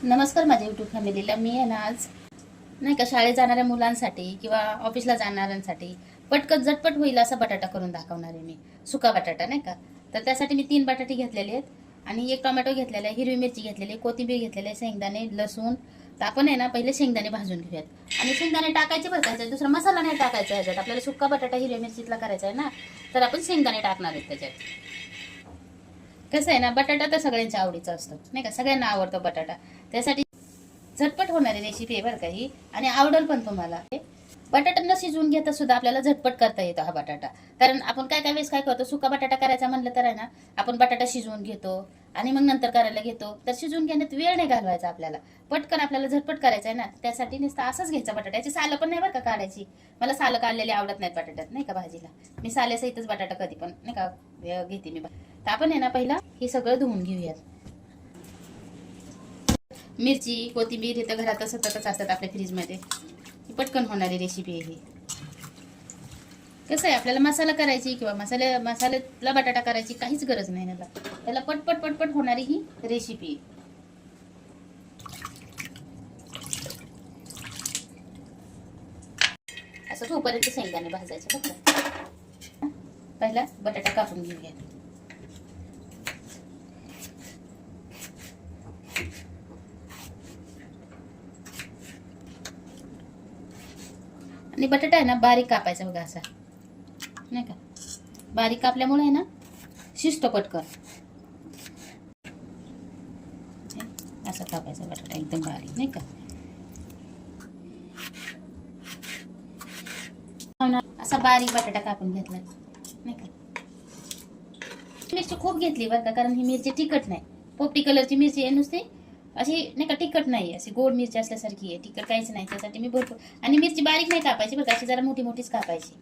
नमस्कार माझ्या यूट्यूब फॅमिलीला. मी आहे ना आज नाही का शाळेत जाणाऱ्या मुलांसाठी किंवा ऑफिसला जाणाऱ्यांसाठी पटकन झटपट होईल असा बटाटा करून दाखवणार आहे मी. सुका बटाटा नाही का. तर त्यासाठी मी 3 बटाटे घेतलेले आहेत आणि 1 टोमॅटो घेतलेला आहे, हिरवी मिरची घेतलेली आहे, कोथिंबीर घेतलेली आहे, शेंगदाणे, लसूण. तर आपण आहे ना पहिले शेंगदाणे भाजून घेऊयात आणि शेंगदाणे टाकायचे बरं का. दुसरा मसाला नाही टाकायचा ह्याच्यात. आपल्याला सुका बटाटा हिरव्या मिरचीतला करायचा आहे ना, तर आपण शेंगदाणे टाकणार आहेत त्याच्यात. कसं आहे ना, बटाटा तर सगळ्यांच्या आवडीचा असतो नाही का, सगळ्यांना आवडतो बटाटा. त्यासाठी झटपट होणारी रेसिपी आहे बरं का ही, आणि आवडेल पण तुम्हाला. बटाटा न शिजवून घेता सुद्धा आपल्याला झटपट करता येतो हा बटाटा. कारण आपण काय काय वेळेस काय करतो, सुका बटाटा करायचा म्हणलं तर आहे ना, आपण बटाटा शिजवून घेतो आणि मग नंतर करायला घेतो. तर शिजवून घेण्यात वेळ नाही घालवायचा आपल्याला, पटकन आपल्याला झटपट करायचं आहे ना. त्यासाठी नुसतं असंच घ्यायचं बटाटा. याची सालं पण नाही बरं का काढायची. मला सालं काढलेली आवडत नाहीत बटाट्यात नाही का भाजीला. मी साल्यासहितच बटाटा कधी पण नाही का घेते मी. तर आपण आहे ना पहिला हे सगळं धुवून घेऊयात. मिरची, कोथिंबीर हे तर घरात सततच असतात आपल्या फ्रीजमध्ये. पटकन होणारी रेसिपी आहे ही. कसं आहे, आपल्याला मसाला करायची किंवा मसाल्याला बटाटा करायची काहीच गरज नाही ना. त्याला पटपट पटपट होणारी ही रेसिपी आहे. असं तोपर्यंत शेंगदाणे भाजायचे बघा. पहिला बटाटा कापून घेऊया. आणि बटाटा आहे ना बारीक कापायचा बघा असा नाही का. बारीक कापल्यामुळे आहे ना शिजतो पटकन. असा कापायचा बटाटा एकदम बारीक नाही का. असा बारीक बटाटा कापून घेतला नाही का. मिरची खूप घेतली बरं का, कारण ही मिरची तिखट नाही. पोपटी कलरची मिरची आहे नुसती, अशी नाही का तिखट नाही, अशी गोड मिरची असल्यासारखी आहे. तिखट काहीच नाही. त्यासाठी मी भरपूर, आणि मिरची बारीक नाही कापायची बरं का, अशी जरा मोठी मोठीच कापायची.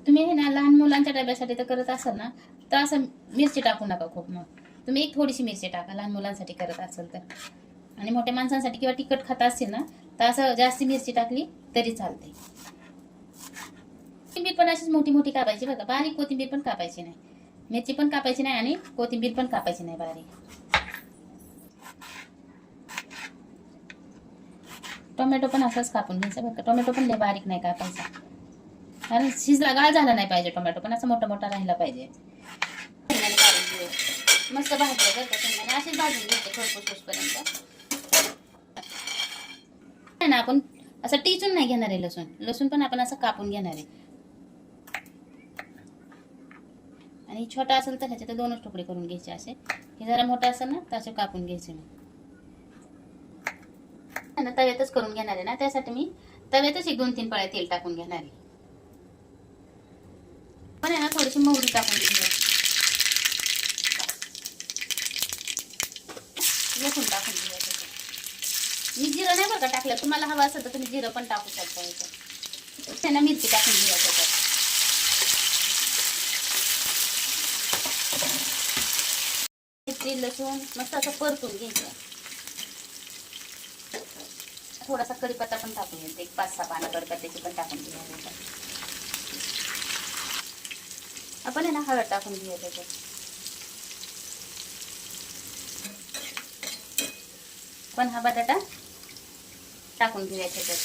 तुम्ही हे ना लहान मुलांच्या डब्यासाठी तर करत असाल ना, तर असं मिरची टाकू नका खूप. मग तुम्ही एक थोडीशी मिरची टाका लहान मुलांसाठी करत असाल तर. आणि मोठ्या माणसांसाठी किंवा तिखट खाता असतील ना, तर असं जास्ती मिरची टाकली तरी चालते. कोथिंबीर पण अशीच मोठी मोठी कापायची बघा. बारीक कोथिंबीर पण कापायची नाही, मिरची पण कापायची नाही आणि कोथिंबीर पण कापायची नाही बारीक. टोमॅटो पण असाच कापून घ्यायचा बघा. टोमॅटो पण लय बारीक नाही कापायचा, कारण शिजला गाळ झाला नाही पाहिजे. टोमॅटो पण असं मोठा मोठा राहिला पाहिजे. मस्त भाजलं बरं का शेंगदाणे. असेच भाजून घ्यायचे खरपूस ना. आपण असं टिचून नाही घेणार आहे. लसूण पण आपण असं कापून घेणार आहे. आणि छोटा असेल तर ह्याचे तर 2च तुकडे करून घ्यायचे असे. हे जरा मोठा असेल ना तर असे कापून घ्यायचे. मग तव्यातच करून घेणार आहे ना, त्यासाठी मी तव्यातच 1-2-3 पळ्या तेल टाकून घेणार आहे. पण आहे ना थोडीशी मोहरी टाकून घेऊया. लसूण टाकून घेऊया त्याच्यात. मी जिरं नाही बरं का टाकलं. तुम्हाला हवं असेल तर तुम्ही जिरं पण टाकू शकता याच्यात. त्यांना मिरची टाकून घेऊया त्याच्यात. मिरची लसूण मस्त असं परतून घ्यायचं. थोडासा कढीपत्ता पण टाकून घ्यायचा. 1-5-6 पानं कढीपत्त्याची पण टाकून घेऊया. आपण आहे ना हळद टाकून घेऊया त्याच्यात. पण हा बटाटा टाकून घेऊया त्याच्यात.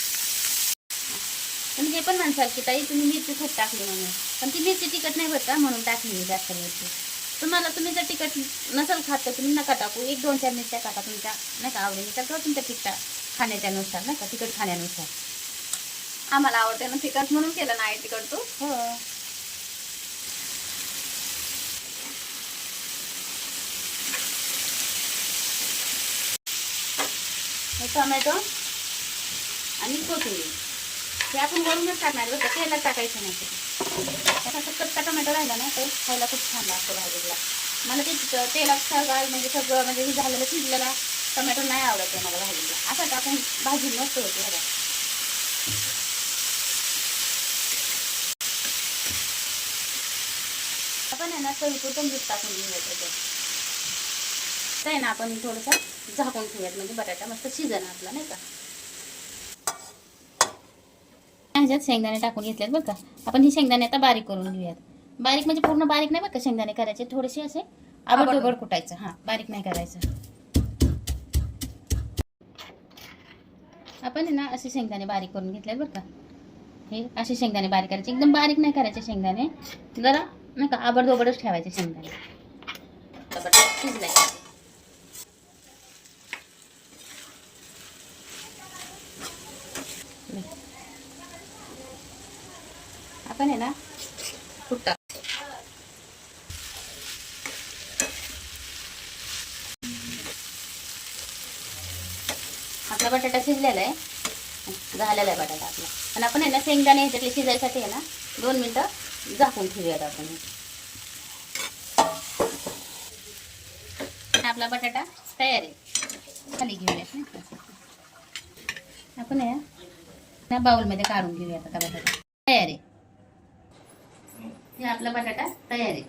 तुम्ही हे पण म्हणसाल की ताई तुम्ही मिरची खूप टाकली म्हणून, पण ती मिरची तिखट नाही बरं का, म्हणून टाकली मी जास्त मिरची. तुम्ही जर तिखट नसेल खात तर तुम्ही नका टाकू. 1-2-4 मिरच्या टाका तुमच्या नाही का आवडीनुसार किंवा तुमच्या खाण्याच्यानुसार नाही का, तिखट खाण्यानुसार. आम्हाला आवडते ना तिखट, म्हणून केलं नाही तिखट तू. हो. टोमॅटो आणि कोथिंबीर हे आपण वरूनच टाकणार बरं का, तेलात टाकायचं नाही. त्याचा कच्चा टोमॅटो राहिला ना तर खायला खूप छान लागतो भाजीला. मला ते तेलात सगळं म्हणजे हे झालेलं शिजलेला टोमॅटो नाही आवडत आहे मला भाजीला. असं टाकून भाजी मस्त होते बघा. आपण आहे ना चवीपुरतं मीठ टाकून घेऊया त्याच्यात. आहे ना आपण थोडंसं झाकून ठेवूयात, म्हणजे बटाटा मस्त शिजन आपला नाही का. ह्याच्यात शेंगदाणे टाकून घेतलेत बरं का. आपण ही शेंगदाणे आता बारीक करून घेऊयात. बारीक म्हणजे पूर्ण बारीक नाही बरं का शेंगदाणे करायचे, थोडेसे असे आबडधोबड कुटायचं. हा, बारीक नाही करायचं. आपण आहे ना असे शेंगदाणे बारीक करून घेतले बरं का. हे असे शेंगदाणे बारीक करायचे, एकदम बारीक नाही करायचे शेंगदाणे, जरा नाही का आबडधोबडच ठेवायचे शेंगदाणे. बटाटा शिजलाय. आपण आहे ना कूट टाक. आपला बटाटा शिजलेला आहे, झालेला आहे बटाटा आपला. आणि आपण आहे ना शेंगदाणे ह्याच्यातले शिजायसाठी आहे ना 2 मिनिटं झाकून ठेवूयात आपण. आपला बटाटा तयार आहे. खाली घेऊयात नाही का. आपण आहे ना बाउलमध्ये काढून घेऊयात आता. बटाटा तयार आहे. हे आपला बटाटा तयार आहे.